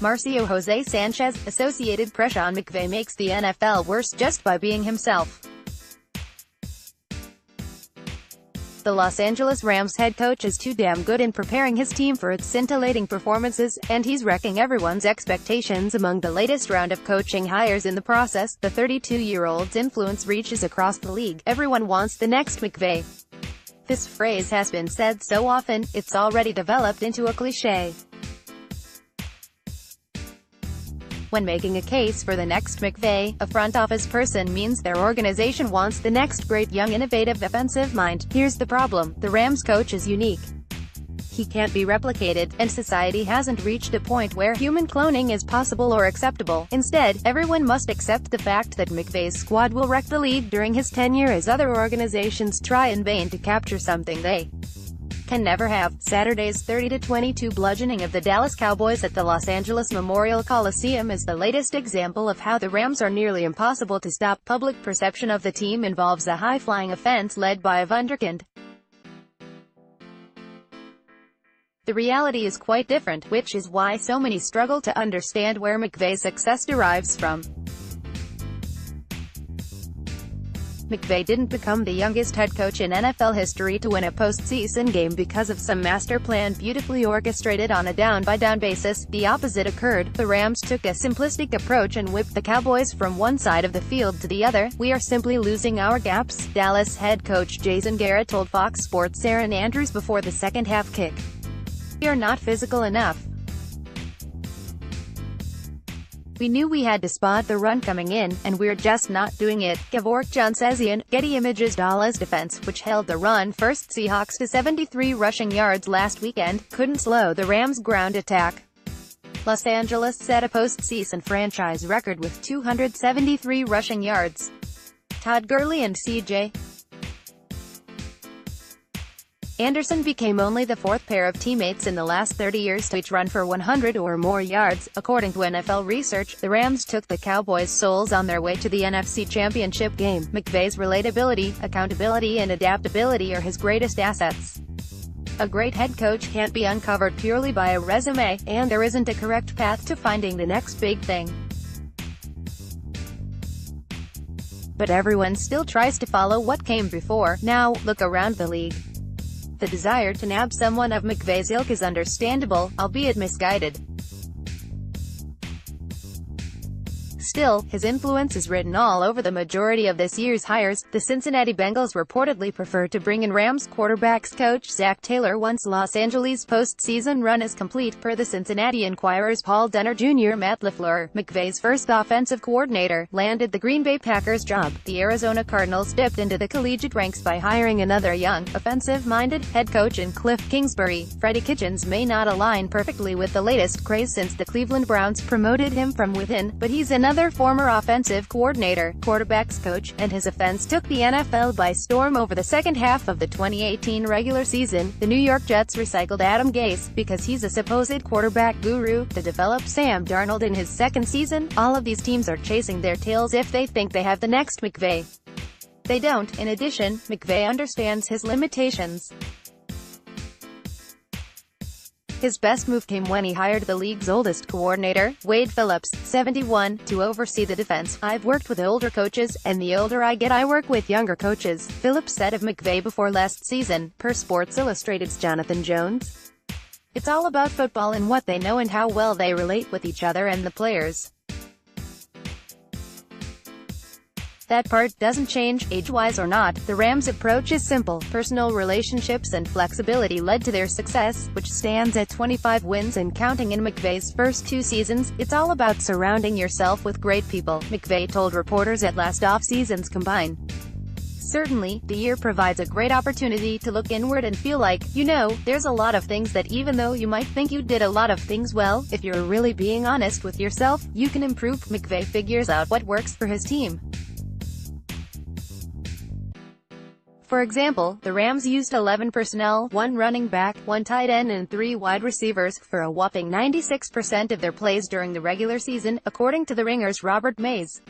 Marcio Jose Sanchez, Associated PressSean McVay makes the NFL worse just by being himself. The Los Angeles Rams head coach is too damn good in preparing his team for its scintillating performances, and he's wrecking everyone's expectations among the latest round of coaching hires in the process. The 32-year-old's influence reaches across the league. Everyone wants the next McVay. This phrase has been said so often, it's already developed into a cliche. When making a case for the next McVay, a front office person means their organization wants the next great young innovative offensive mind. Here's the problem: the Rams coach is unique. He can't be replicated, and society hasn't reached a point where human cloning is possible or acceptable. Instead, everyone must accept the fact that McVay's squad will wreck the league during his tenure as other organizations try in vain to capture something they can never have. Saturday's 30-22 bludgeoning of the Dallas Cowboys at the Los Angeles Memorial Coliseum is the latest example of how the Rams are nearly impossible to stop. Public perception of the team involves a high-flying offense led by a wunderkind. The reality is quite different, which is why so many struggle to understand where McVay's success derives from. McVay didn't become the youngest head coach in NFL history to win a postseason game because of some master plan beautifully orchestrated on a down-by-down basis. The opposite occurred. The Rams took a simplistic approach and whipped the Cowboys from one side of the field to the other. "We are simply losing our gaps," Dallas head coach Jason Garrett told Fox Sports' Erin Andrews before the second-half kick. "We are not physical enough. We knew we had to spot the run coming in, and we're just not doing it." Gevork Johnsezian, Getty Images. Dallas defense, which held the run-first Seahawks to 73 rushing yards last weekend, couldn't slow the Rams' ground attack. Los Angeles set a postseason franchise record with 273 rushing yards. Todd Gurley and C.J. Anderson became only the fourth pair of teammates in the last 30 years to each run for 100 or more yards. According to NFL research, the Rams took the Cowboys' souls on their way to the NFC Championship game. McVay's relatability, accountability and adaptability are his greatest assets. A great head coach can't be uncovered purely by a resume, and there isn't a correct path to finding the next big thing. But everyone still tries to follow what came before. Now, look around the league. The desire to nab someone of McVay's ilk is understandable, albeit misguided. Still, his influence is written all over the majority of this year's hires. The Cincinnati Bengals reportedly prefer to bring in Rams quarterbacks coach Zach Taylor once Los Angeles' postseason run is complete. Per the Cincinnati Enquirer's Paul Denner Jr., Matt LaFleur, McVay's first offensive coordinator, landed the Green Bay Packers job. The Arizona Cardinals dipped into the collegiate ranks by hiring another young, offensive-minded head coach in Cliff Kingsbury. Freddie Kitchens may not align perfectly with the latest craze since the Cleveland Browns promoted him from within, but he's another former offensive coordinator, quarterbacks coach, and his offense took the NFL by storm over the second half of the 2018 regular season. The New York Jets recycled Adam Gase, because he's a supposed quarterback guru, to develop Sam Darnold in his second season. All of these teams are chasing their tails if they think they have the next McVay. They don't. In addition, McVay understands his limitations. His best move came when he hired the league's oldest coordinator, Wade Phillips, 71, to oversee the defense. "I've worked with older coaches, and the older I get I work with younger coaches," Phillips said of McVay before last season, per Sports Illustrated's Jonathan Jones. "It's all about football and what they know and how well they relate with each other and the players. That part doesn't change, age-wise or not." The Rams' approach is simple. Personal relationships and flexibility led to their success, which stands at 25 wins and counting in McVay's first 2 seasons. "It's all about surrounding yourself with great people," McVay told reporters at last offseason's Combine. "Certainly, the year provides a great opportunity to look inward and feel like, there's a lot of things that even though you might think you did a lot of things well, if you're really being honest with yourself, you can improve." McVay figures out what works for his team. For example, the Rams used 11 personnel, 1 running back, 1 tight end and 3 wide receivers, for a whopping 96% of their plays during the regular season, according to The Ringer's Robert Mays.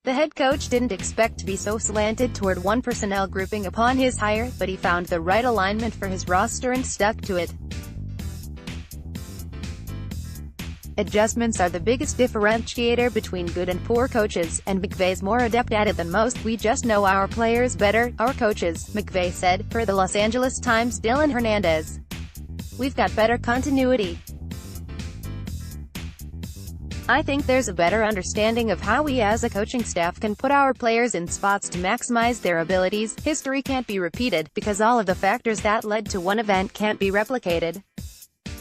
The head coach didn't expect to be so slanted toward one personnel grouping upon his hire, but he found the right alignment for his roster and stuck to it. Adjustments are the biggest differentiator between good and poor coaches, and McVay's more adept at it than most. We just know our players better, our coaches, McVay said, per the Los Angeles Times' Dylan Hernandez. We've got better continuity. I think there's a better understanding of how we as a coaching staff can put our players in spots to maximize their abilities. History can't be repeated, because all of the factors that led to one event can't be replicated.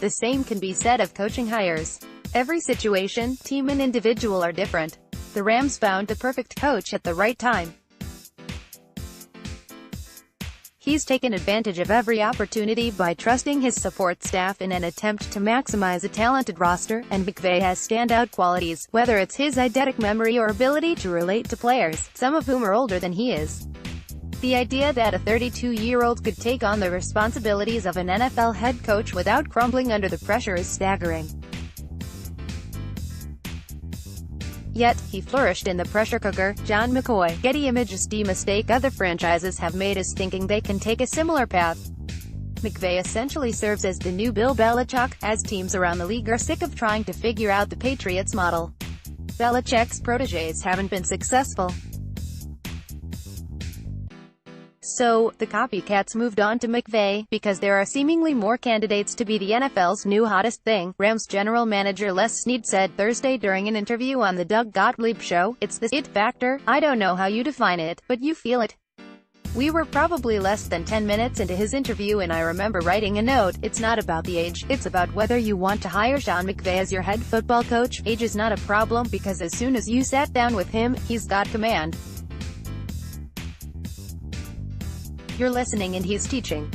The same can be said of coaching hires. Every situation, team and individual are different. The Rams found the perfect coach at the right time. He's taken advantage of every opportunity by trusting his support staff in an attempt to maximize a talented roster, and McVay has standout qualities, whether it's his eidetic memory or ability to relate to players, some of whom are older than he is. The idea that a 32-year-old could take on the responsibilities of an NFL head coach without crumbling under the pressure is staggering. Yet, he flourished in the pressure cooker. John McCoy, Getty Images. The mistake other franchises have made is thinking they can take a similar path. McVay essentially serves as the new Bill Belichick, as teams around the league are sick of trying to figure out the Patriots model. Belichick's protégés haven't been successful. So, the copycats moved on to McVay, because there are seemingly more candidates to be the NFL's new hottest thing. Rams general manager Les Snead said Thursday during an interview on the Doug Gottlieb Show, "It's the it factor. I don't know how you define it, but you feel it." We were probably less than 10 minutes into his interview and I remember writing a note, "It's not about the age, it's about whether you want to hire Sean McVay as your head football coach. Age is not a problem, because as soon as you sat down with him, he's got command. You're listening and he's teaching.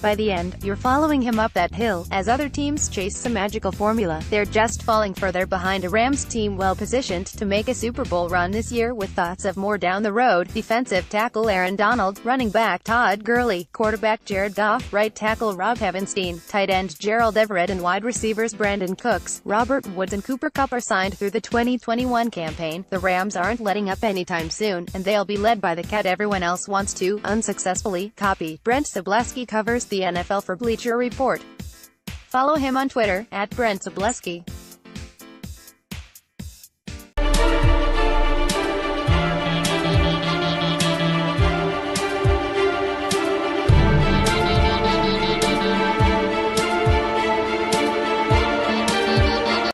By the end, you're following him up that hill." As other teams chase some magical formula, they're just falling further behind a Rams team well-positioned to make a Super Bowl run this year, with thoughts of more down the road. Defensive tackle Aaron Donald, running back Todd Gurley, quarterback Jared Goff, right tackle Rob Havenstein, tight end Gerald Everett, and wide receivers Brandon Cooks, Robert Woods and Cooper Kupp are signed through the 2021 campaign. The Rams aren't letting up anytime soon, and they'll be led by the cat everyone else wants to, unsuccessfully, copy. Brent Sobleski covers the NFL for Bleacher Report. Follow him on Twitter, @BrentSobleski.